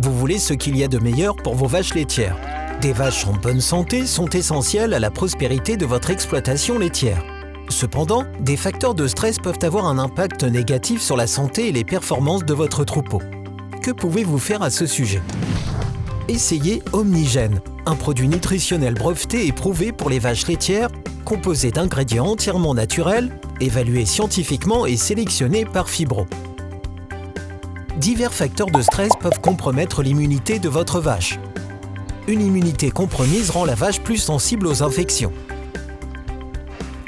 Vous voulez ce qu'il y a de meilleur pour vos vaches laitières. Des vaches en bonne santé sont essentielles à la prospérité de votre exploitation laitière. Cependant, des facteurs de stress peuvent avoir un impact négatif sur la santé et les performances de votre troupeau. Que pouvez-vous faire à ce sujet? Essayez Omnigène, un produit nutritionnel breveté et prouvé pour les vaches laitières, composé d'ingrédients entièrement naturels, évalués scientifiquement et sélectionnés par Phibro. Divers facteurs de stress peuvent compromettre l'immunité de votre vache. Une immunité compromise rend la vache plus sensible aux infections.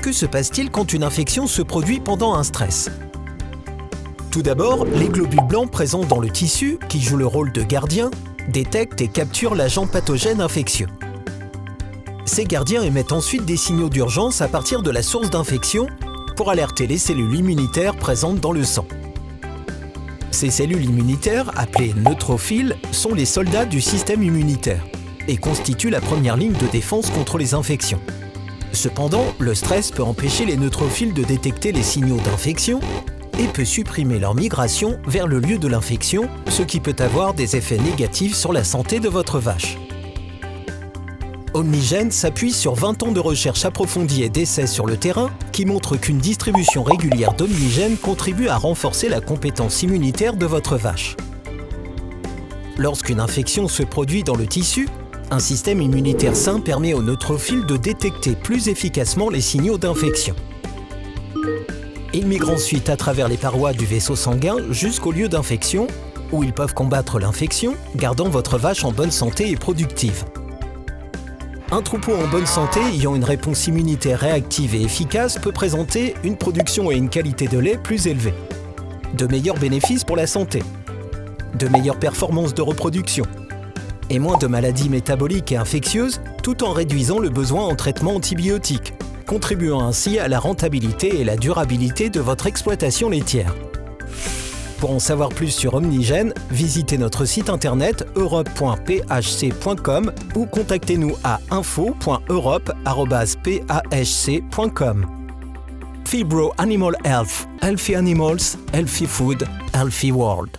Que se passe-t-il quand une infection se produit pendant un stress? Tout d'abord, les globules blancs présents dans le tissu, qui jouent le rôle de gardiens, détectent et capturent l'agent pathogène infectieux. Ces gardiens émettent ensuite des signaux d'urgence à partir de la source d'infection pour alerter les cellules immunitaires présentes dans le sang. Ces cellules immunitaires, appelées neutrophiles, sont les soldats du système immunitaire et constituent la première ligne de défense contre les infections. Cependant, le stress peut empêcher les neutrophiles de détecter les signaux d'infection et peut supprimer leur migration vers le lieu de l'infection, ce qui peut avoir des effets négatifs sur la santé de votre vache. Omnigène s'appuie sur 20 ans de recherche approfondie et d'essais sur le terrain qui montrent qu'une distribution régulière d'Omnigène contribue à renforcer la compétence immunitaire de votre vache. Lorsqu'une infection se produit dans le tissu, un système immunitaire sain permet aux neutrophiles de détecter plus efficacement les signaux d'infection. Ils migrent ensuite à travers les parois du vaisseau sanguin jusqu'au lieu d'infection, où ils peuvent combattre l'infection, gardant votre vache en bonne santé et productive. Un troupeau en bonne santé ayant une réponse immunitaire réactive et efficace peut présenter une production et une qualité de lait plus élevées, de meilleurs bénéfices pour la santé, de meilleures performances de reproduction, et moins de maladies métaboliques et infectieuses, tout en réduisant le besoin en traitement antibiotique, contribuant ainsi à la rentabilité et la durabilité de votre exploitation laitière. Pour en savoir plus sur Omnigène, visitez notre site internet europe.phc.com ou contactez-nous à info.europe@phc.com. Phibro Animal Health, Healthy Animals, Healthy Food, Healthy World.